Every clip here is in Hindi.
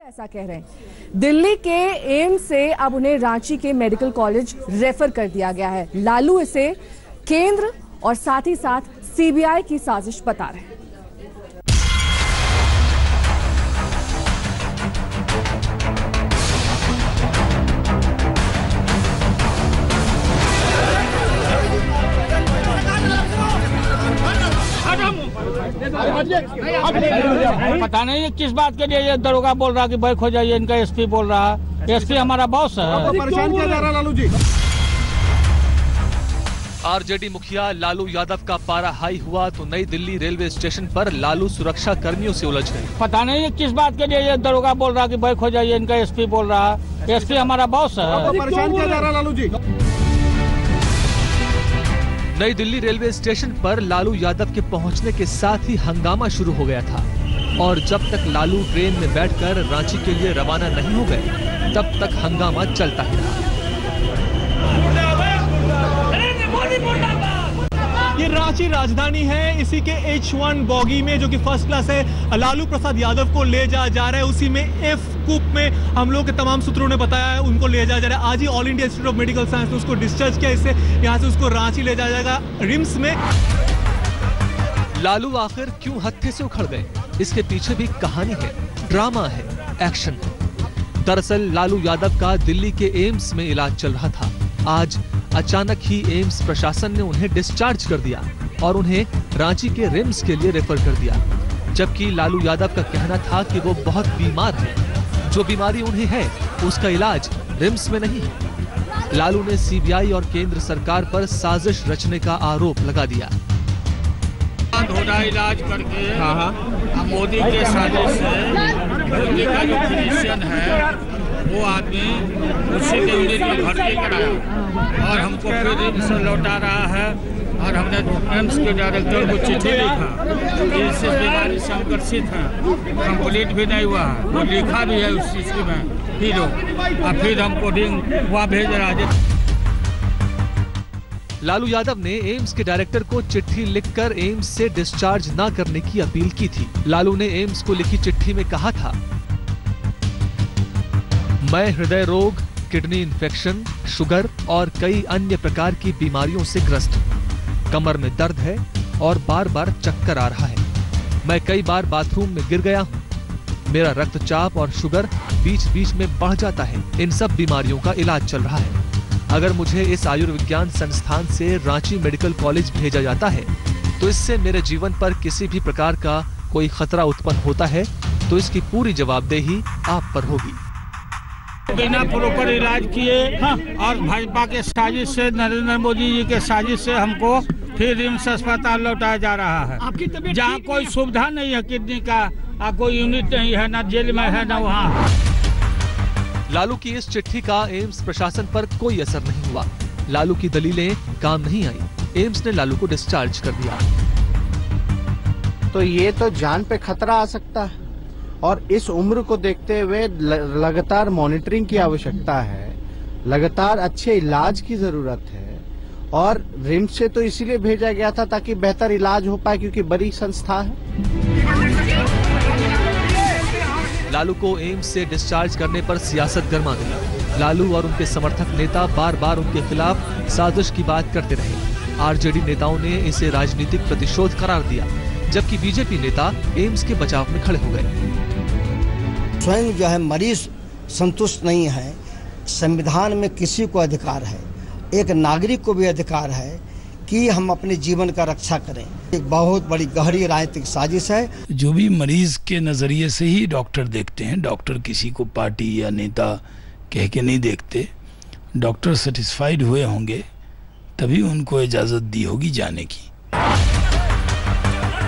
ऐसा कह रहे हैं। दिल्ली के एम्स से अब उन्हें रांची के मेडिकल कॉलेज रेफर कर दिया गया है। लालू इसे केंद्र और साथ ही साथ सीबीआई की साजिश बता रहे हैं। पता नहीं किस बात के लिए ये दरोगा बोल रहा कि बैक हो जाइए, इनका एसपी बोल रहा है। एसपी हमारा बॉस है। परेशान किया जा रहा है लालू जी। आरजेडी मुखिया लालू यादव का पारा हाई हुआ तो नई दिल्ली रेलवे स्टेशन पर लालू सुरक्षा कर्मियों से उलझ गए। पता नहीं किस बात के लिए ये दरोगा बोल रहा कि बैक हो जाइए, इनका एसपी बोल रहा है। एसपी हमारा बॉस है। परेशान किया जा रहा है लालू जी। नई दिल्ली रेलवे स्टेशन पर लालू यादव के पहुंचने के साथ ही हंगामा शुरू हो गया था और जब तक लालू ट्रेन में बैठकर रांची के लिए रवाना नहीं हो गए तब तक हंगामा चलता ही रहा। ये रांची राजधानी है, इसी के H1 बॉगी में जो कि फर्स्ट क्लास है लालू प्रसाद यादव को ले जा रहा है। उसी में F कूप में हम लोग के तमाम सूत्रों ने बताया है उनको ले जा रहा है। आज ही All India Institute of Medical Science ने उसको डिस्चार्ज किया, इससे यहाँ से उसको रांची ले जाया जाएगा रिम्स में। लालू आखिर क्यों हत्थे से उखड़ गए, इसके पीछे भी कहानी है, ड्रामा है, एक्शन है। दरअसल लालू यादव का दिल्ली के एम्स में इलाज चल रहा था। आज अचानक ही एम्स प्रशासन ने उन्हें डिस्चार्ज कर दिया और उन्हें रांची के रिम्स के लिए रेफर कर दिया, जबकि लालू यादव का कहना था कि वो बहुत बीमार हैं। जो बीमारी उन्हें है उसका इलाज रिम्स में नहीं है। लालू ने सीबीआई और केंद्र सरकार पर साजिश रचने का आरोप लगा दिया। थोड़ा इलाज करके मोदी के साजिश से मोदी का जो फिजिशियन है वो आदमी उसी के यूनिट में भर्ती कराया और हमको फिर रिम्स लौटा रहा है। और हमने एम्स के डायरेक्टर को चिट्ठी लिखा कि इस बीमारी से हम ग्रसित हैं, कंप्लीट भी नहीं हुआ है, वो लिखा भी है उस चीज में फिर हमको रिंग वहाँ भेज रहा है। लालू यादव ने एम्स के डायरेक्टर को चिट्ठी लिखकर एम्स से डिस्चार्ज न करने की अपील की थी। लालू ने एम्स को लिखी चिट्ठी में कहा था, मैं हृदय रोग, किडनी इन्फेक्शन, शुगर और कई अन्य प्रकार की बीमारियों से ग्रस्त हूँ। कमर में दर्द है और बार बार चक्कर आ रहा है। मैं कई बार बाथरूम में गिर गया हूँ। मेरा रक्तचाप और शुगर बीच बीच में बढ़ जाता है। इन सब बीमारियों का इलाज चल रहा है। अगर मुझे इस आयुर्विज्ञान संस्थान से रांची मेडिकल कॉलेज भेजा जाता है तो इससे मेरे जीवन पर किसी भी प्रकार का कोई खतरा उत्पन्न होता है तो इसकी पूरी जवाबदेही आप पर होगी। बिना प्रॉपर इलाज किए और भाजपा के साजिश से, नरेंद्र मोदी जी के साजिश से हमको फिर रिम्स अस्पताल लौटाया जा रहा है, जहाँ कोई सुविधा नहीं है किडनी का, कोई यूनिट नहीं है, ना जेल में है ना वहाँ। लालू की इस चिट्ठी का एम्स प्रशासन पर कोई असर नहीं हुआ। लालू की दलीलें काम नहीं आई। एम्स ने लालू को डिस्चार्ज कर दिया। तो ये तो जान पे खतरा आ सकता है और इस उम्र को देखते हुए लगातार मॉनिटरिंग की आवश्यकता है, लगातार अच्छे इलाज की जरूरत है। और रिम्स से तो इसीलिए भेजा गया था ताकि बेहतर इलाज हो पाए, क्योंकि बड़ी संस्था है। लालू को एम्स से डिस्चार्ज करने पर सियासत गर्मा गई। लालू और उनके समर्थक नेता बार बार उनके खिलाफ साजिश की बात करते रहे। आरजेडी नेताओं ने इसे राजनीतिक प्रतिशोध करार दिया, जबकि बीजेपी नेता एम्स के बचाव में खड़े हो गए। स्वयं जो है मरीज संतुष्ट नहीं है। संविधान में किसी को अधिकार है, एक नागरिक को भी अधिकार है कि हम अपने जीवन का रक्षा करें। एक बहुत बड़ी गहरी राजनीतिक साजिश है। जो भी मरीज के नजरिए से ही डॉक्टर देखते हैं, डॉक्टर किसी को पार्टी या नेता कह के नहीं देखते। डॉक्टर सेटिस्फाइड हुए होंगे तभी उनको इजाजत दी होगी जाने की।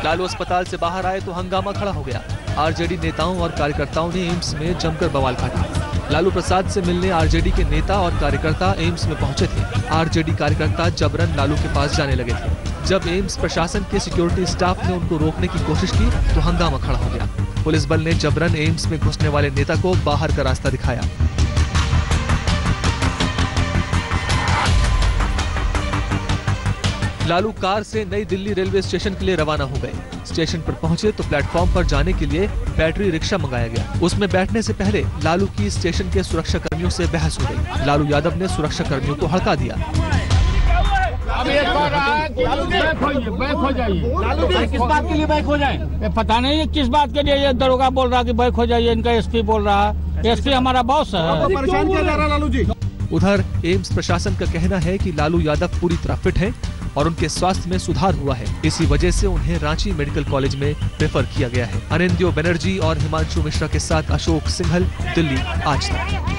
लालू अस्पताल से बाहर आए तो हंगामा खड़ा हो गया। आरजेडी नेताओं और कार्यकर्ताओं ने एम्स में जमकर बवाल काटा। लालू प्रसाद से मिलने आरजेडी के नेता और कार्यकर्ता एम्स में पहुंचे थे। आरजेडी कार्यकर्ता जबरन लालू के पास जाने लगे थे। जब एम्स प्रशासन के सिक्योरिटी स्टाफ ने उनको रोकने की कोशिश की तो हंगामा खड़ा हो गया। पुलिस बल ने जबरन एम्स में घुसने वाले नेता को बाहर का रास्ता दिखाया। लालू कार से नई दिल्ली रेलवे स्टेशन के लिए रवाना हो गए। स्टेशन पर पहुंचे तो प्लेटफॉर्म पर जाने के लिए बैटरी रिक्शा मंगाया गया। उसमें बैठने से पहले लालू की स्टेशन के सुरक्षा कर्मियों से बहस हो गई। लालू यादव ने सुरक्षा कर्मियों को हड़का दिया। अब एक बार बैक हो जाइए। किस बात के लिए बैक हो जाए? पता नहीं किस बात के लिए। ये दरोगा बोल रहा कि बैक हो जाइए, इनका एसपी बोल रहा है। एसपी हमारा बॉस है। परेशान किया जा रहा है लालू जी। उधर एम्स प्रशासन का कहना है कि लालू यादव पूरी तरह फिट हैं और उनके स्वास्थ्य में सुधार हुआ है। इसी वजह से उन्हें रांची मेडिकल कॉलेज में रेफर किया गया है। अनिंद्यो बनर्जी और हिमांशु मिश्रा के साथ अशोक सिंघल, दिल्ली आज तक।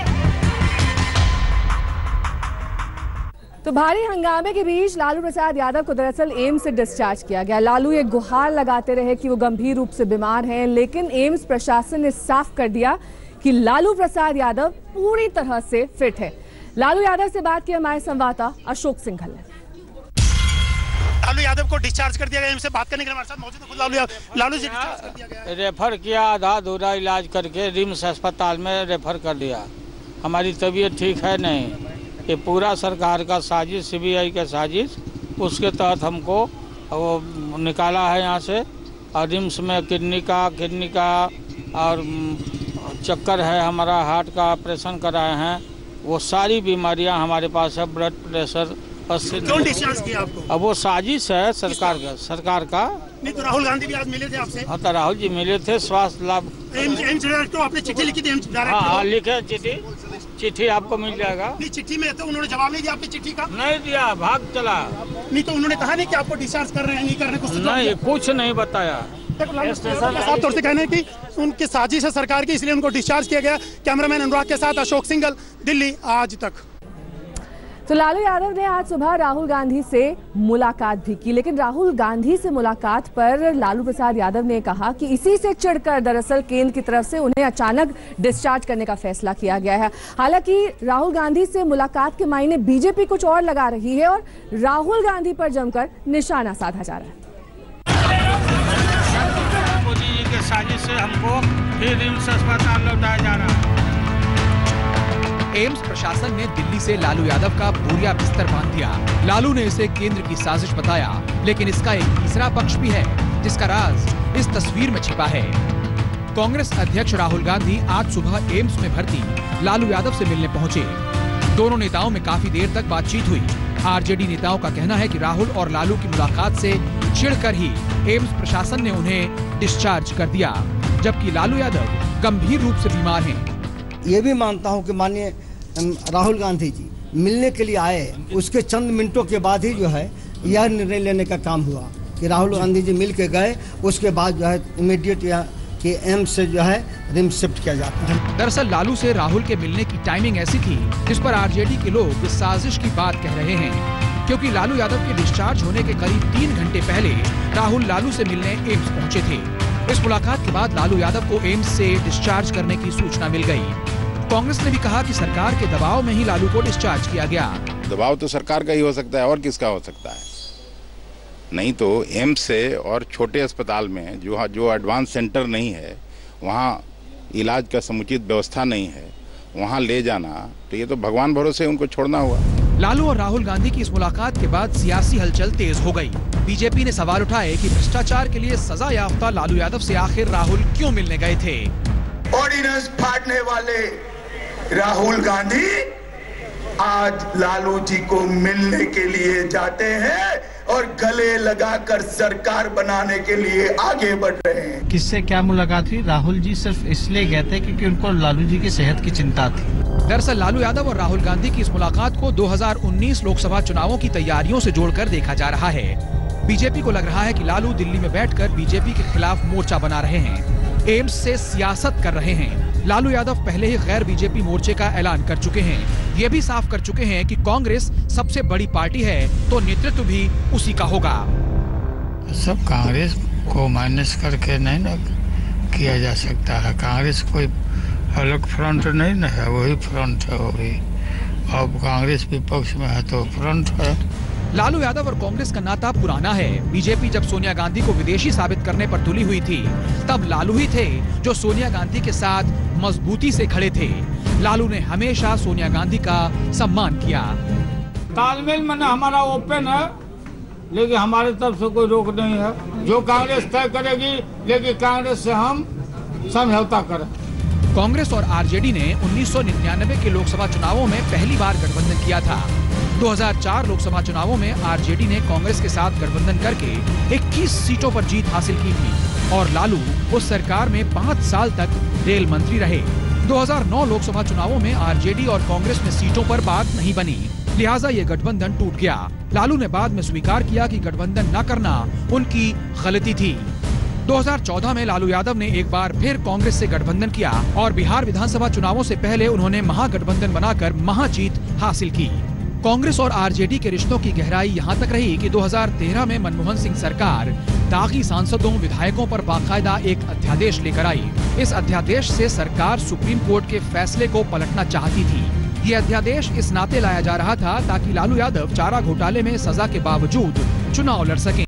तो भारी हंगामे के बीच लालू प्रसाद यादव को दरअसल एम्स से डिस्चार्ज किया गया। लालू एक गुहार लगाते रहे कि वो गंभीर रूप से बीमार हैं, लेकिन एम्स प्रशासन ने साफ कर दिया कि लालू प्रसाद यादव पूरी तरह से फिट है। लालू यादव से बात की हमारे संवाददाता अशोक सिंघल ने। लालू यादव को डिस्चार्ज कर दिया गया। इनसे बात करने के लिए हमारे साथ मौजूद है खुद लालू जी। डिस्चार्ज कर दिया गया, रेफर किया, आधा अधूरा इलाज करके रिम्स अस्पताल में रेफर कर दिया। हमारी तबीयत ठीक है नहीं। ये पूरा सरकार का साजिश, सीबीआई का साजिश, उसके तहत हमको वो निकाला है यहाँ से। और रिम्स में किडनी का और चक्कर है, हमारा हार्ट का ऑपरेशन कराए हैं। वो सारी बीमारियां हमारे पास है, ब्लड प्रेशर। क्यों डिस्चार्ज किया आपको? अब वो साजिश है सरकार का। नहीं तो राहुल गांधी भी आज मिले थे आपसे? हाँ, तो राहुल जी मिले थे। स्वास्थ्य लाभ एम्स डायरेक्टर, आपने चिट्ठी लिखी थी एम्स डायरेक्टर? हाँ, लिखे चिट्ठी आपको मिल जाएगा। नहीं, चिट्ठी में तो उन्होंने जवाब नहीं दिया आपकी चिट्ठी का? नहीं दिया, भाग चला। नहीं तो उन्होंने कहा नहीं कि आपको डिस्चार्ज कर रहे हैं, नहीं कर रहे? नहीं, कुछ नहीं बताया। साफ तौर से कहना है कि उनकी साजिश है सरकार की, इसलिए उनको डिस्चार्ज किया गया। कैमरामैन अनुराग के साथ अशोक सिंघल, दिल्ली आज तक। तो लालू यादव ने आज सुबह राहुल गांधी से मुलाकात भी की, लेकिन राहुल गांधी से मुलाकात पर लालू प्रसाद यादव ने कहा कि इसी से चिढ़कर दरअसल केंद्र की तरफ से उन्हें अचानक डिस्चार्ज करने का फैसला किया गया है। हालांकि राहुल गांधी से मुलाकात के मायने बीजेपी कुछ और लगा रही है और राहुल गांधी पर जमकर निशाना साधा जा रहा है। मोदी जी के साजिश से हमको फिर रिम्स अस्पताल लौटाया जा रहा है। एम्स प्रशासन ने दिल्ली से लालू यादव का बोरिया बिस्तर बांध दिया। लालू ने इसे केंद्र की साजिश बताया, लेकिन इसका एक तीसरा पक्ष भी है जिसका राज इस तस्वीर में छिपा है। कांग्रेस अध्यक्ष राहुल गांधी आज सुबह एम्स में भर्ती लालू यादव से मिलने पहुंचे। दोनों नेताओं में काफी देर तक बातचीत हुई। आरजेडी नेताओं का कहना है कि राहुल और लालू की मुलाकात से चिढ़कर ही एम्स प्रशासन ने उन्हें डिस्चार्ज कर दिया, जबकि लालू यादव गंभीर रूप से बीमार हैं। ये भी मानता हूं कि माननीय राहुल गांधी जी मिलने के लिए आए, उसके चंद मिनटों के बाद ही जो है यह निर्णय लेने का काम हुआ कि राहुल गांधी जी मिल के गए। उसके बाद जो है इमीडिएट कि एम्स से जो है रिम्स शिफ्ट किया जाता है। दरअसल लालू से राहुल के मिलने की टाइमिंग ऐसी थी जिस पर आरजेडी के लोग इस साजिश की बात कह रहे हैं, क्योंकि लालू यादव के डिस्चार्ज होने के करीब 3 घंटे पहले राहुल लालू से मिलने एम्स पहुंचे थे। इस मुलाकात के बाद लालू यादव को एम्स से डिस्चार्ज करने की सूचना मिल गई। कांग्रेस ने भी कहा कि सरकार के दबाव में ही लालू को डिस्चार्ज किया गया। दबाव तो सरकार का ही हो सकता है, और किसका हो सकता है? नहीं तो एम्स से और छोटे अस्पताल में जो एडवांस सेंटर नहीं है, वहाँ इलाज का समुचित व्यवस्था नहीं है, वहाँ ले जाना तो ये तो भगवान भरोसे उनको छोड़ना हुआ। लालू और राहुल गांधी की इस मुलाकात के बाद सियासी हलचल तेज हो गई। बीजेपी ने सवाल उठाए कि भ्रष्टाचार के लिए सजा याफ्ता लालू यादव से आखिर राहुल क्यों मिलने गए थे। ऑर्डिनेंस फाड़ने वाले राहुल गांधी आज लालू जी को मिलने के लिए जाते हैं और गले लगाकर सरकार बनाने के लिए आगे बढ़ रहे हैं। किससे क्या मुलाकात हुई? राहुल जी सिर्फ इसलिए गए थे क्योंकि उनको लालू जी की सेहत की चिंता थी। दरअसल लालू यादव और राहुल गांधी की इस मुलाकात को 2019 लोकसभा चुनावों की तैयारियों से जोड़कर देखा जा रहा है। बीजेपी को लग रहा है कि लालू दिल्ली में बैठकर बीजेपी के खिलाफ मोर्चा बना रहे हैं, एम्स से सियासत कर रहे हैं। लालू यादव पहले ही गैर बीजेपी मोर्चे का ऐलान कर चुके हैं। ये भी साफ कर चुके हैं कि कांग्रेस सबसे बड़ी पार्टी है तो नेतृत्व भी उसी का होगा। सब कांग्रेस को माइनस करके नहीं ना किया जा सकता है। कांग्रेस कोई अलग फ्रंट नहीं ना है, वही फ्रंट है वही। अब कांग्रेस विपक्ष में है तो फ्रंट है। लालू यादव और कांग्रेस का नाता पुराना है। बीजेपी जब सोनिया गांधी को विदेशी साबित करने पर तुली हुई थी, तब लालू ही थे जो सोनिया गांधी के साथ मजबूती से खड़े थे। लालू ने हमेशा सोनिया गांधी का सम्मान किया। तालमेल में हमारा ओपन है, लेकिन हमारे तरफ से कोई रोक नहीं है। जो कांग्रेस तय करेगी, लेकिन कांग्रेस से हम समझौता करें। कांग्रेस और आरजेडी ने 1999 के लोकसभा चुनावों में पहली बार गठबंधन किया था। 2004 लोकसभा चुनावों में आरजेडी ने कांग्रेस के साथ गठबंधन करके 21 सीटों पर जीत हासिल की थी और लालू उस सरकार में 5 साल तक रेल मंत्री रहे। 2009 लोकसभा चुनावों में आरजेडी और कांग्रेस में सीटों पर बात नहीं बनी, लिहाजा ये गठबंधन टूट गया। लालू ने बाद में स्वीकार किया कि गठबंधन न करना उनकी गलती थी। 2014 में लालू यादव ने एक बार फिर कांग्रेस से गठबंधन किया और बिहार विधानसभा चुनावों से पहले उन्होंने महागठबंधन बनाकर महाजीत हासिल की। कांग्रेस और आरजेडी के रिश्तों की गहराई यहाँ तक रही कि 2013 में मनमोहन सिंह सरकार दागी सांसदों विधायकों पर बाकायदा एक अध्यादेश लेकर आई। इस अध्यादेश से सरकार सुप्रीम कोर्ट के फैसले को पलटना चाहती थी। ये अध्यादेश इस नाते लाया जा रहा था ताकि लालू यादव चारा घोटाले में सजा के बावजूद चुनाव लड़ सकें।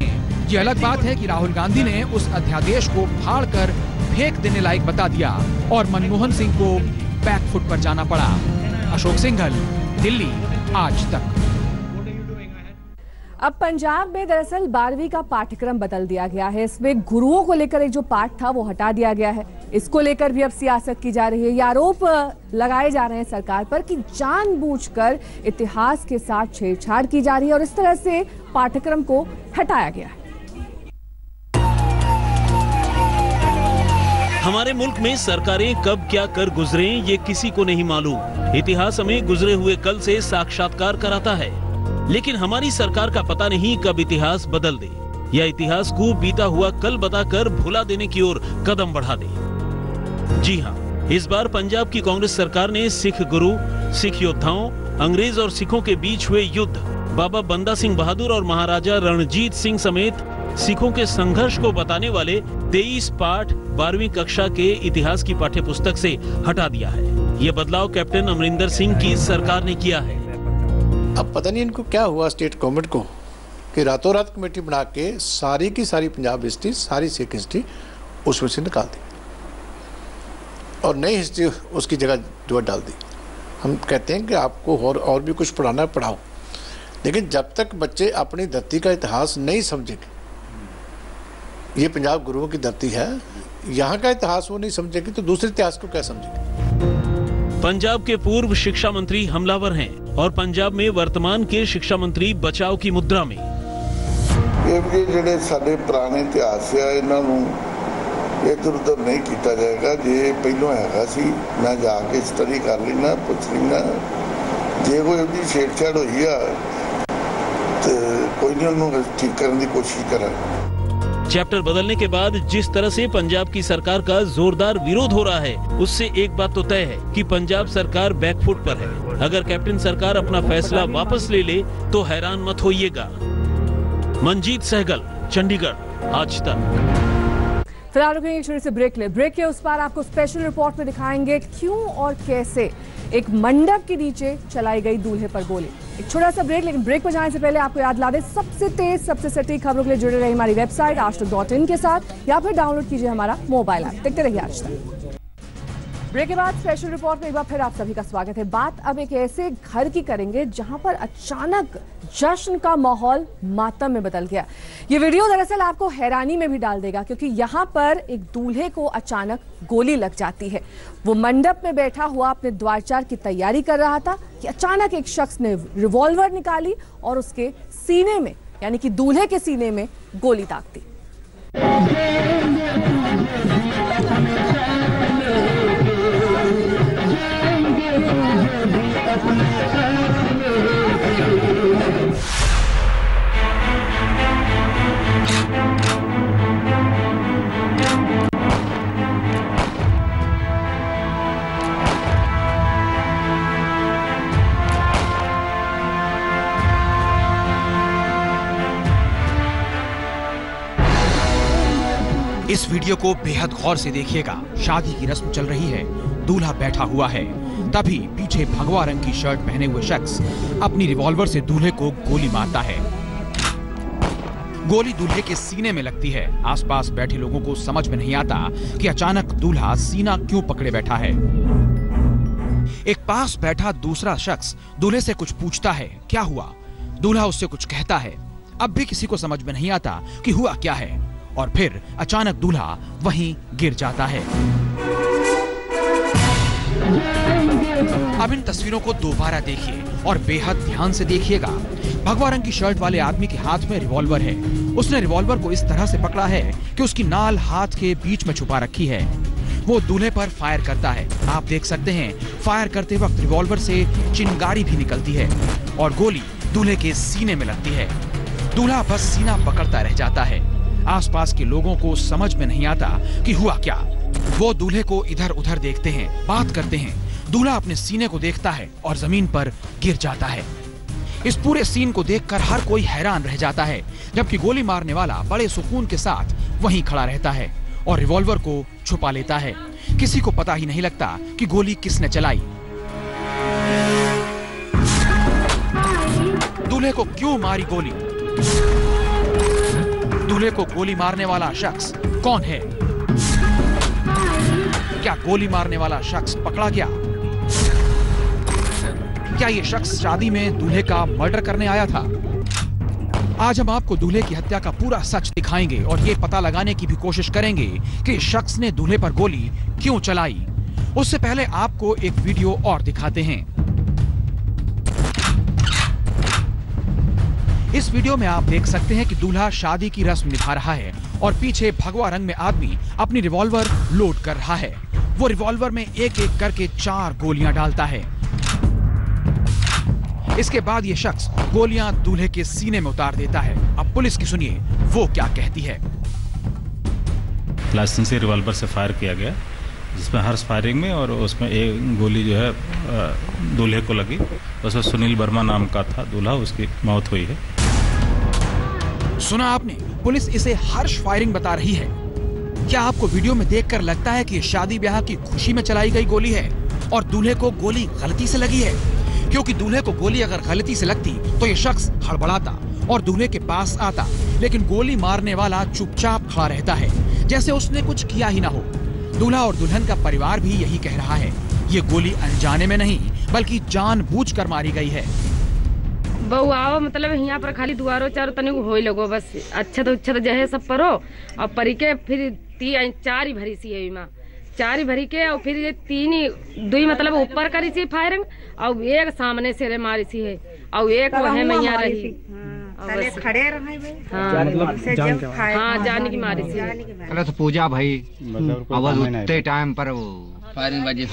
ये अलग बात है कि राहुल गांधी ने उस अध्यादेश को फाड़कर फेंक देने लायक बता दिया और मनमोहन सिंह को बैकफुट पर जाना पड़ा। अशोक सिंघल, दिल्ली, आज तक। अब पंजाब में दरअसल 12वीं का पाठ्यक्रम बदल दिया गया है। इसमें गुरुओं को लेकर एक जो पाठ था वो हटा दिया गया है। इसको लेकर भी अब सियासत की जा रही है। ये आरोप लगाए जा रहे हैं सरकार पर कि जानबूझकर इतिहास के साथ छेड़छाड़ की जा रही है और इस तरह से पाठ्यक्रम को हटाया गया है। हमारे मुल्क में सरकारें कब क्या कर गुजरे ये किसी को नहीं मालूम। इतिहास हमें गुजरे हुए कल से साक्षात्कार कराता है, लेकिन हमारी सरकार का पता नहीं कब इतिहास बदल दे या इतिहास को बीता हुआ कल बताकर भुला देने की ओर कदम बढ़ा दे। जी हाँ, इस बार पंजाब की कांग्रेस सरकार ने सिख गुरु, सिख योद्धाओं, अंग्रेज और सिखों के बीच हुए युद्ध, बाबा बंदा सिंह बहादुर और महाराजा रणजीत सिंह समेत सिखों के संघर्ष को बताने वाले 23 पाठ 12वीं कक्षा के इतिहास की पाठ्य पुस्तक से हटा दिया है। ये बदलाव कैप्टन अमरिंदर सिंह की सरकार ने किया है। अब पता नहीं इनको क्या हुआ स्टेट गवर्नमेंट को कि रातों रात कमेटी बना के सारी की सारी पंजाब हिस्ट्री, सारी सिख हिस्ट्री उसमें से निकाल दी और नई हिस्ट्री उसकी जगह जो डाल दी। हम कहते हैं कि आपको और भी कुछ पढ़ाना है पढ़ाओ, लेकिन जब तक बच्चे अपनी धरती का इतिहास नहीं समझेंगे, ये पंजाब गुरुओं की धरती है, यहाँ का इतिहास वो नहीं समझेगी तो दूसरे इतिहास को क्या समझेंगे। पंजाब के पूर्व शिक्षा मंत्री हमलावर हैं और पंजाब में वर्तमान के शिक्षा मंत्री बचाव की मुद्रा में। ये ਜਿਹੜੇ ਸਾਡੇ ਪੁਰਾਣੇ ਇਤਿਹਾਸ ਆ ਇਹਨਾਂ ਨੂੰ ਇਧਰ ਉਧਰ ਨਹੀਂ ਕੀਤਾ ਜਾਏਗਾ। ਜੇ ਪਹਿਲਾਂ ਹੈਗਾ ਸੀ ਮੈਂ ਜਾ ਕੇ ਸਟੱਡੀ ਕਰ ਲੈਣਾ, ਪੁੱਛ ਲੈਣਾ, ਜੇ ਕੋਈ ਉਹਦੀ ਛੇੜਛਾੜ ਹੋਈ ਆ ਤੇ ਕੋਈ ਨਹੀਂ ਉਹਨੂੰ ਠੀਕ ਕਰਨ ਦੀ ਕੋਸ਼ਿਸ਼ ਕਰਾਂਗੇ। चैप्टर बदलने के बाद जिस तरह से पंजाब की सरकार का जोरदार विरोध हो रहा है, उससे एक बात तो तय है कि पंजाब सरकार बैकफुट पर है। अगर कैप्टन सरकार अपना फैसला वापस ले ले तो हैरान मत होइएगा। मंजीत सहगल, चंडीगढ़, आज तक। फिलहाल रुकेंगे एक छोटे से ब्रेक ले। ब्रेक के उस पार आपको स्पेशल रिपोर्ट में दिखाएंगे क्यों और कैसे एक मंडप के नीचे चलाई गई दूल्हे पर गोली। एक छोटा सा ब्रेक, लेकिन ब्रेक पर जाने से पहले आपको याद ला दें, सबसे तेज सबसे सटीक खबरों के लिए जुड़े रहे हमारी वेबसाइट aajtak.in के साथ या फिर डाउनलोड कीजिए हमारा मोबाइल ऐप। देखते रहिए आज तक। ब्रेक के बाद स्पेशल रिपोर्ट में एक बार फिर आप सभी का स्वागत है। बात अब एक ऐसे घर की करेंगे जहां पर अचानक जश्न का माहौल मातम में बदल गया। ये वीडियो दरअसल आपको हैरानी में भी डाल देगा क्योंकि यहां पर एक दूल्हे को अचानक गोली लग जाती है। वो मंडप में बैठा हुआ अपने द्वारचार की तैयारी कर रहा था कि अचानक एक शख्स ने रिवॉल्वर निकाली और उसके सीने में, यानी कि दूल्हे के सीने में गोली दाग दी। इस वीडियो को बेहद गौर से देखिएगा। शादी की रस्म चल रही है, दूल्हा बैठा हुआ है, तभी पीछे भगवा रंग की शर्ट पहने हुए शख्स अपनी रिवॉल्वर से दूल्हे को गोली मारता है। गोली दूल्हे के सीने में लगती है। आसपास बैठे लोगों को समझ में नहीं आता कि अचानक दूल्हा सीना क्यों पकड़े बैठा है। एक पास बैठा दूसरा शख्स दूल्हे से कुछ पूछता है, क्या हुआ? दूल्हा उससे कुछ कहता है। अब भी किसी को समझ में नहीं आता कि हुआ क्या है, और फिर अचानक दूल्हा वहीं गिर जाता है। अब इन तस्वीरों को दोबारा देखिए और बेहद ध्यान से देखिएगा। भगवा रंग की शर्ट वाले आदमी के हाथ में रिवॉल्वर है। उसने रिवॉल्वर को इस तरह से पकड़ा है कि उसकी नाल हाथ के बीच में छुपा रखी है। वो दूल्हे पर फायर करता है। आप देख सकते हैं फायर करते वक्त रिवॉल्वर से चिंगारी भी निकलती है और गोली दूल्हे के सीने में लगती है। दूल्हा बस सीना पकड़ता रह जाता है। आसपास के लोगों को समझ में नहीं आता कि हुआ क्या। वो दूल्हे को इधर उधर देखते हैं, बात करते हैं। दूल्हा अपने सीने को देखता है और जमीन पर गिर जाता है। इस पूरे सीन को देखकर हर कोई हैरान रह जाता है, जबकि गोली मारने वाला बड़े सुकून के साथ वहीं खड़ा रहता है और रिवॉल्वर को छुपा लेता है। किसी को पता ही नहीं लगता कि गोली किसने चलाई। दूल्हे को क्यों मारी गोली? दूल्हे को गोली मारने वाला शख्स कौन है? क्या गोली मारने वाला शख्स पकड़ा गया? क्या ये शख्स शादी में दूल्हे का मर्डर करने आया था? आज हम आपको दूल्हे की हत्या का पूरा सच दिखाएंगे और ये पता लगाने की भी कोशिश करेंगे कि इस शख्स ने दूल्हे पर गोली क्यों चलाई। उससे पहले आपको एक वीडियो और दिखाते हैं। इस वीडियो में आप देख सकते हैं कि दूल्हा शादी की रस्म निभा रहा है और पीछे भगवा रंग में आदमी अपनी रिवॉल्वर लोड कर रहा है। वो रिवॉल्वर में एक एक करके 4 गोलियां डालता है। इसके बाद ये शख्स गोलियां दूल्हे के सीने में उतार देता है। अब पुलिस की सुनिए वो क्या कहती है। लाइसेंसी रिवॉल्वर से फायर किया गया, जिसमें हर्ष फायरिंग में, और उसमें एक गोली जो है दूल्हे को लगी। उसमें सुनील वर्मा नाम का था दूल्हा, उसकी मौत हुई है। सुना आपने, पुलिस इसे हर्ष फायरिंग बता रही है। क्या आपको वीडियो में देखकर लगता है कि ये शादी ब्याह की खुशी में चलाई गई गोली है और दूल्हे को गोली गलती से लगी है? क्योंकि दूल्हे को गोली अगर गलती से लगती तो ये शख्स हड़बड़ाता और दूल्हे के पास आता, लेकिन गोली मारने वाला चुपचाप खड़ा रहता है, जैसे उसने कुछ किया ही ना हो। दूल्हा और दुल्हन का परिवार भी यही कह रहा है, ये गोली अनजाने में नहीं बल्कि जानबूझकर मारी गई है। बहु आओ, मतलब यहाँ पर खाली दुआरो चारों तने को होई लगो, बस अच्छा तो जहे सब परो और परी के फिर 4 ही भरी सी है, 4 ही भरी के और फिर ये 3 ही 2 मतलब ऊपर करी सी फायरिंग और एक सामने से मारी सी है और एक वह मैया रही खड़े रहे जान की मारी सी। पहले तो पूजा भाई आवाज उतने टाइम पर वो फायरिंग बाजी।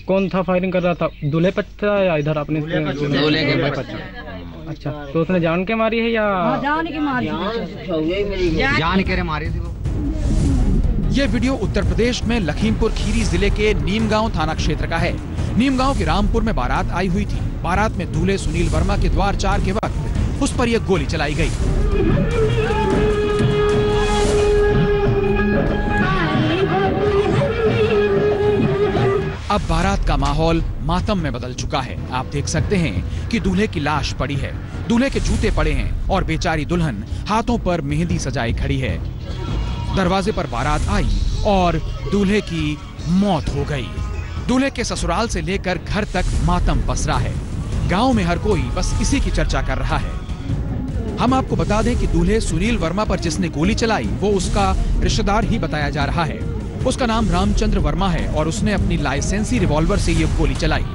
कौन था फायरिंग कर रहा था? दूल्हे पच्चा या इधर आपने? दूल्हे के पच्चा। अच्छा, तो उसने जान के मारी है या? जान के मारी, जान के मारी थी वो। ये वीडियो उत्तर प्रदेश में लखीमपुर खीरी जिले के नीमगांव थाना क्षेत्र का है। नीमगांव के रामपुर में बारात आई हुई थी। बारात में दूल्हे सुनील वर्मा के द्वार 4 के वक्त उस पर यह गोली चलाई गई। अब बारात का माहौल मातम में बदल चुका है। आप देख सकते हैं कि दूल्हे की लाश पड़ी है, दूल्हे के जूते पड़े हैं और बेचारी दुल्हन हाथों पर मेहंदी सजाई खड़ी है। दरवाजे पर बारात आई और दूल्हे की मौत हो गई। दूल्हे के ससुराल से लेकर घर तक मातम पसरा है। गांव में हर कोई बस इसी की चर्चा कर रहा है। हम आपको बता दें कि दूल्हे सुनील वर्मा पर जिसने गोली चलाई वो उसका रिश्तेदार ही बताया जा रहा है। उसका नाम रामचंद्र वर्मा है और उसने अपनी लाइसेंसी रिवॉल्वर से ये गोली चलाई।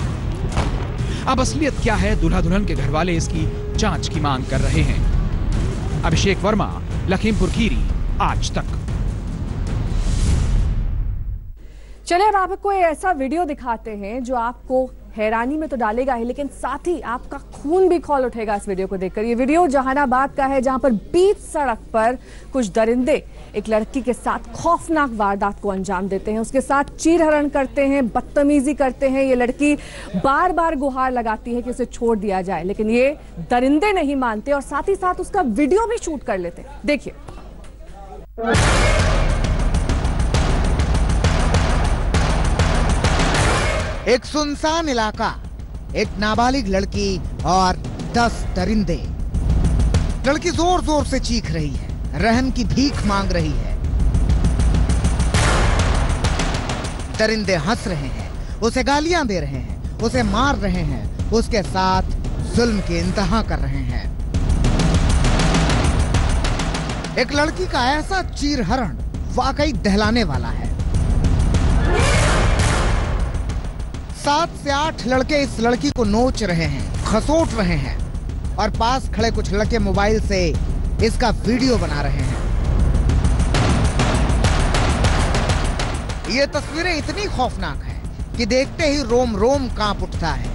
अब असलियत क्या है, दूल्हा दुल्हन के घर वाले इसकी जांच की मांग कर रहे हैं। अभिषेक वर्मा, लखीमपुर खीरी, आज तक। चलिए अब आपको ऐसा वीडियो दिखाते हैं जो आपको हैरानी में तो डालेगा ही, लेकिन साथ ही आपका खून भी खौल उठेगा इस वीडियो को देखकर। ये वीडियो जहानाबाद का है, जहां पर बीच सड़क पर कुछ दरिंदे एक लड़की के साथ खौफनाक वारदात को अंजाम देते हैं। उसके साथ चीरहरण करते हैं, बदतमीजी करते हैं। ये लड़की बार बार गुहार लगाती है कि उसे छोड़ दिया जाए, लेकिन ये दरिंदे नहीं मानते और साथ ही साथ उसका वीडियो भी शूट कर लेते हैं। देखिए। एक सुनसान इलाका, एक नाबालिग लड़की और 10 दरिंदे। लड़की जोर जोर से चीख रही है, रहम की भीख मांग रही है। दरिंदे हंस रहे हैं, उसे गालियां दे रहे हैं, उसे मार रहे हैं, उसके साथ जुल्म की इंतहा कर रहे हैं। एक लड़की का ऐसा चीरहरण वाकई दहलाने वाला है। 7 से 8 लड़के इस लड़की को नोच रहे हैं, खसोट रहे हैं और पास खड़े कुछ लड़के मोबाइल से इसका वीडियो बना रहे हैं। ये तस्वीरें इतनी खौफनाक है कि देखते ही रोम रोम कांप उठता है।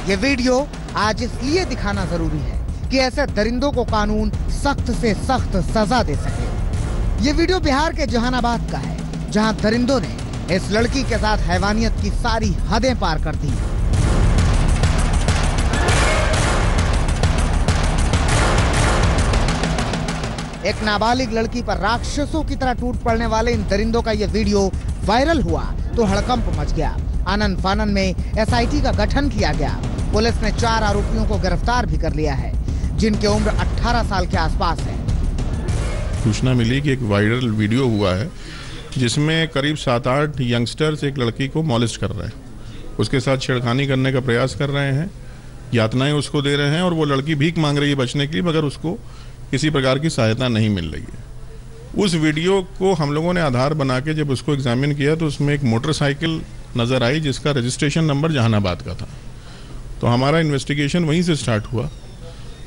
ये वीडियो आज इसलिए दिखाना जरूरी है कि ऐसे दरिंदों को कानून सख्त से सख्त सजा दे सके। ये वीडियो बिहार के जहानाबाद का है, जहां दरिंदों ने इस लड़की के साथ हैवानियत की सारी हदें पार कर दी। एक नाबालिग लड़की पर राक्षसों की तरह टूट पड़ने वाले इन दरिंदों का यह वीडियो वायरल हुआ तो हड़कंप मच गया। आनन फानन में एसआईटी का गठन किया गया। पुलिस ने 4 आरोपियों को गिरफ्तार भी कर लिया है, जिनकी उम्र 18 साल के आसपास है। सूचना मिली कि एक वायरल वीडियो हुआ है जिसमें करीब 7-8 यंगस्टर्स एक लड़की को मॉलेस्ट कर रहे हैं, उसके साथ छेड़खानी करने का प्रयास कर रहे हैं, यातनाएं उसको दे रहे हैं और वो लड़की भीख मांग रही है बचने के लिए, मगर उसको किसी प्रकार की सहायता नहीं मिल रही है। उस वीडियो को हम लोगों ने आधार बना के जब उसको एग्जामिन किया तो उसमें एक मोटरसाइकिल नज़र आई जिसका रजिस्ट्रेशन नंबर जहानाबाद का था। तो हमारा इन्वेस्टिगेशन वहीं से स्टार्ट हुआ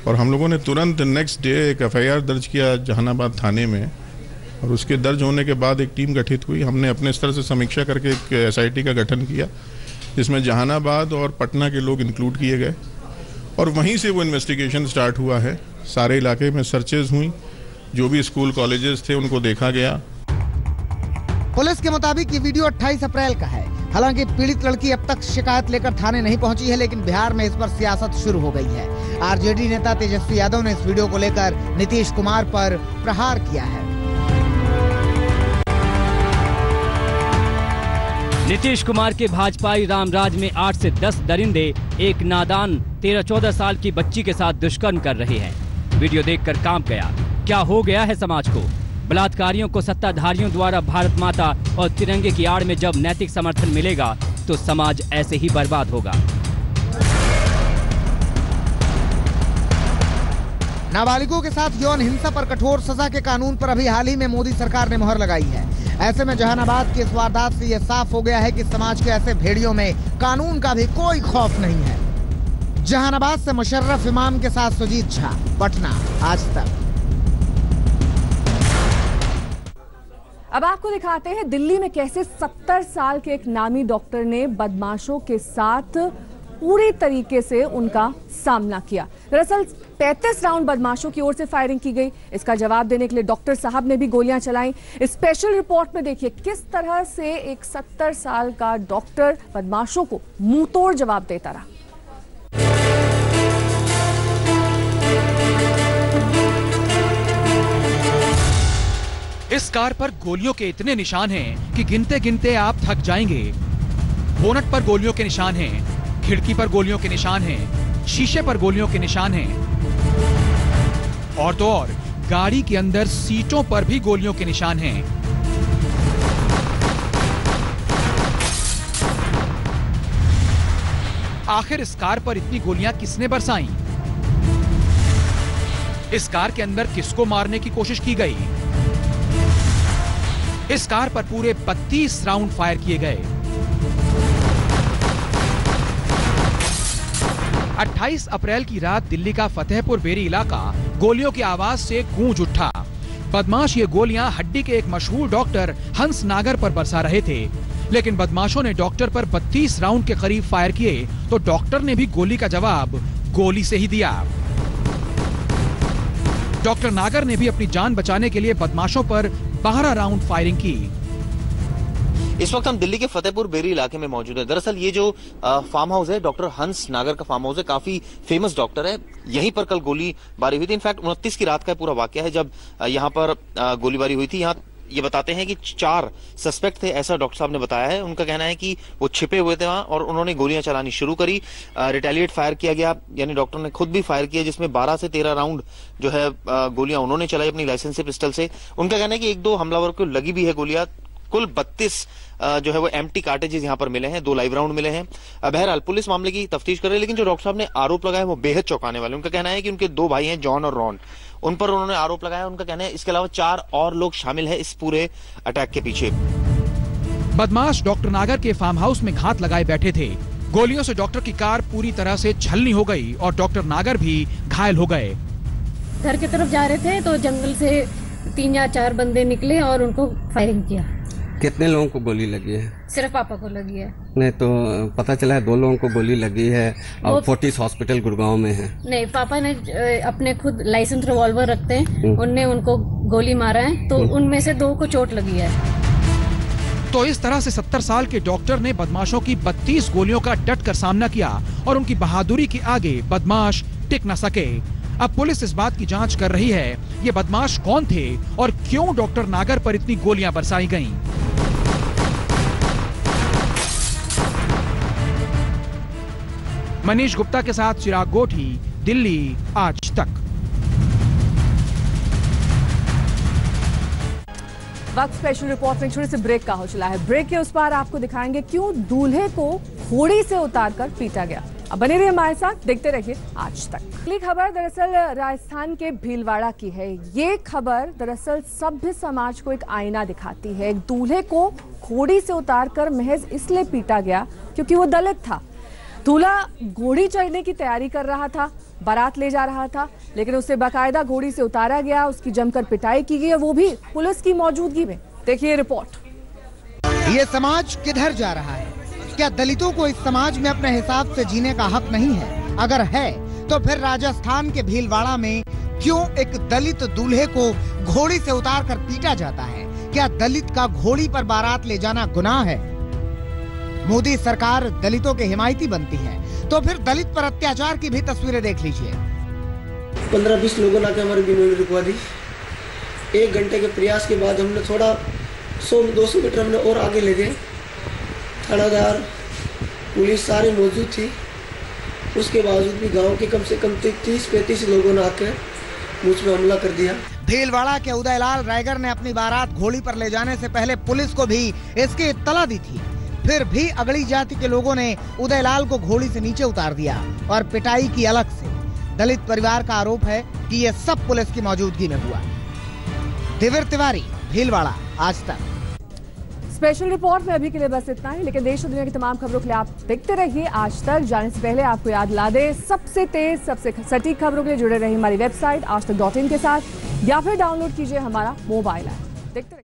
और हम लोगों ने तुरंत नेक्स्ट डे एक FIR दर्ज किया जहानाबाद थाने में, और उसके दर्ज होने के बाद एक टीम गठित हुई। हमने अपने स्तर से समीक्षा करके एक SIT का गठन किया जिसमें जहानाबाद और पटना के लोग इंक्लूड किए गए और वहीं से वो इन्वेस्टिगेशन स्टार्ट हुआ है। सारे इलाके में सर्चेज हुई, जो भी स्कूल कॉलेजेस थे उनको देखा गया। पुलिस के मुताबिक ये वीडियो 28 अप्रैल का है। हालांकि पीड़ित लड़की अब तक शिकायत लेकर थाने नहीं पहुंची है, लेकिन बिहार में इस पर सियासत शुरू हो गई है। आरजेडी नेता तेजस्वी यादव ने इस वीडियो को लेकर नीतीश कुमार पर प्रहार किया है। नीतीश कुमार के भाजपाई रामराज में 8 से 10 दरिंदे एक नादान 13-14 साल की बच्ची के साथ दुष्कर्म कर रहे हैं। वीडियो देखकर कांप गया। क्या हो गया है समाज को? बलात्कारियों को सत्ताधारियों द्वारा भारत माता और तिरंगे की आड़ में जब नैतिक समर्थन मिलेगा तो समाज ऐसे ही बर्बाद होगा। नाबालिगों के साथ यौन हिंसा पर कठोर सजा के कानून पर अभी हाल ही में मोदी सरकार ने मुहर लगाई है। ऐसे में जहानाबाद की इस वारदात से यह साफ हो गया है कि समाज के ऐसे भेड़ियों में कानून का भी कोई खौफ नहीं है। जहानाबाद से मुशर्रफ इमाम के साथ सुजीत झा, पटना, आज तक। अब आपको दिखाते हैं दिल्ली में कैसे 70 साल के एक नामी डॉक्टर ने बदमाशों के साथ पूरी तरीके से उनका सामना किया। दरअसल 35 राउंड बदमाशों की ओर से फायरिंग की गई। इसका जवाब देने के लिए डॉक्टर साहब ने भी गोलियां चलाई। स्पेशल रिपोर्ट में देखिए किस तरह से एक 70 साल का डॉक्टर बदमाशों को मुंहतोड़ जवाब देता रहा। इस कार पर गोलियों के इतने निशान हैं कि गिनते गिनते आप थक जाएंगे। बोनट पर गोलियों के निशान हैं, खिड़की पर गोलियों के निशान हैं, शीशे पर गोलियों के निशान हैं और तो और गाड़ी के अंदर सीटों पर भी गोलियों के निशान हैं। आखिर इस कार पर इतनी गोलियां किसने बरसाई? इस कार के अंदर किसको मारने की कोशिश की गई? इस कार पर पूरे 32 राउंड फायर किए गए। 28 अप्रैल की रात दिल्ली का फतेहपुर बेरी इलाका गोलियों की आवाज से गूंज उठा। बदमाश ये गोलियां हड्डी के एक मशहूर डॉक्टर हंस नागर पर बरसा रहे थे, लेकिन बदमाशों ने डॉक्टर पर 32 राउंड के करीब फायर किए तो डॉक्टर ने भी गोली का जवाब गोली से ही दिया। डॉक्टर नागर ने भी अपनी जान बचाने के लिए बदमाशों पर 12 राउंड फायरिंग की। इस वक्त हम दिल्ली के फतेहपुर बेरी इलाके में मौजूद है। दरअसल ये जो फार्म हाउस है डॉक्टर हंस नागर का फार्म हाउस है, काफी फेमस डॉक्टर है। यहीं पर कल गोलीबारी हुई थी। इनफैक्ट 29 की रात का पूरा वाकया है जब यहाँ पर गोलीबारी हुई थी। यहाँ ये बताते हैं कि 4 सस्पेक्ट थे, ऐसा डॉक्टर साहब ने बताया है। उनका कहना है कि वो छिपे हुए थे वहां और उन्होंने गोलियां चलानी शुरू करी। रिटेलिएट फायर किया गया, यानी डॉक्टर ने खुद भी फायर किया, जिसमें 12 से 13 राउंड जो है गोलियां उन्होंने चलाई अपनी लाइसेंसी पिस्टल से। उनका कहना है कि 1-2 हमलावर को लगी भी है गोलियां। कुल 32 जो है वो एम्प्टी कार्टेजेस यहाँ पर मिले हैं, 2 लाइव राउंड मिले हैं। बहरहाल पुलिस मामले की तफ्तीश कर रही है, लेकिन जो डॉक्टर साहब ने आरोप लगाया वो बेहद चौंकाने वाले। उनका कहना है कि उनके 2 भाई हैं, जॉन और रॉन, उन पर उन्होंने आरोप लगाया। उनका कहना है इसके अलावा 4 और लोग शामिल है इस पूरे अटैक के पीछे। बदमाश डॉक्टर नागर के फार्म हाउस में घात लगाए बैठे थे। गोलियों से डॉक्टर की कार पूरी तरह से छलनी हो गई और डॉक्टर नागर भी घायल हो गए। घर की तरफ जा रहे थे तो जंगल से 3 या 4 बंदे निकले और उनको फायरिंग किया। कितने लोगों को गोली लगी है? सिर्फ पापा को लगी है। नहीं तो पता चला है 2 लोगों को गोली लगी है और फोर्टिस हॉस्पिटल गुड़गांव में है। नहीं, पापा ने अपने खुद लाइसेंस रिवॉल्वर रखते हैं, उनने उनको गोली मारा है, तो उनमें से 2 को चोट लगी है। तो इस तरह से 70 साल के डॉक्टर ने बदमाशों की 32 गोलियों का डट कर सामना किया और उनकी बहादुरी के आगे बदमाश टिक न सके। अब पुलिस इस बात की जांच कर रही है ये बदमाश कौन थे और क्यों डॉक्टर नागर पर इतनी गोलियां बरसाई गईं। मनीष गुप्ता के साथ चिराग गोठी, दिल्ली आज तक। वक्त स्पेशल रिपोर्ट में छोटे से ब्रेक का हो चला है। ब्रेक के उस पार आपको दिखाएंगे क्यों दूल्हे को घोड़ी से उतारकर पीटा गया। अब बने रहिए हमारे साथ, देखते रहिए आज तक। अगली खबर दरअसल राजस्थान के भीलवाड़ा की है। ये खबर दरअसल सभ्य समाज को एक आईना दिखाती है। एक दूल्हे को घोड़ी से उतारकर महज इसलिए पीटा गया क्योंकि वो दलित था। दूल्हा घोड़ी चढ़ने की तैयारी कर रहा था, बारात ले जा रहा था, लेकिन उसे बाकायदा घोड़ी से उतारा गया, उसकी जमकर पिटाई की गई, वो भी पुलिस की मौजूदगी में। देखिए रिपोर्ट। ये समाज किधर जा रहा है? क्या दलितों को इस समाज में अपने हिसाब से जीने का हक नहीं है? अगर है तो फिर राजस्थान के भीलवाड़ा में क्यों एक दलित दूल्हे को घोड़ी से उतारकर पीटा जाता है? क्या दलित का घोड़ी पर बारात ले जाना गुनाह है? मोदी सरकार दलितों के हिमायती बनती है तो फिर दलित पर अत्याचार की भी तस्वीरें देख लीजिए। 15-20 लोगों ने हमारी बीमारी रुकवा दी। 1 घंटे के प्रयास के बाद हमने थोड़ा 100-200 मीटर हमने और आगे ले गए। थानादार पुलिस सारी मौजूद थी, उसके बावजूद भी गांव के कम से कम 30-35 लोगों ने आकर मुझ पर हमला कर दिया। भीलवाड़ा के उदयलाल रायगर ने अपनी बारात घोड़ी पर ले जाने से पहले पुलिस को भी इसकी इत्तला दी थी। फिर भी अगली जाति के लोगों ने उदयलाल को घोड़ी से नीचे उतार दिया और पिटाई की अलग से। दलित परिवार का आरोप है कि ये सब पुलिस की मौजूदगी में हुआ। दिव्य तिवारी, भीलवाड़ा आज तक। स्पेशल रिपोर्ट में अभी के लिए बस इतना ही, लेकिन देश और दुनिया की तमाम खबरों के लिए आप देखते रहिए आज तक। जाने से पहले आपको याद ला दे, सबसे तेज सबसे सटीक खबरों के लिए जुड़े रहिए हमारी वेबसाइट aajtak.in के साथ या फिर डाउनलोड कीजिए हमारा मोबाइल ऐप। देखते रहिए।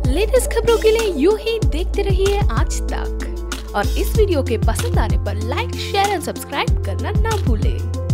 लेटेस्ट खबरों के लिए यूं ही देखते रहिए आज तक और इस वीडियो के पसंद आने पर लाइक, शेयर एंड सब्सक्राइब करना ना भूलें।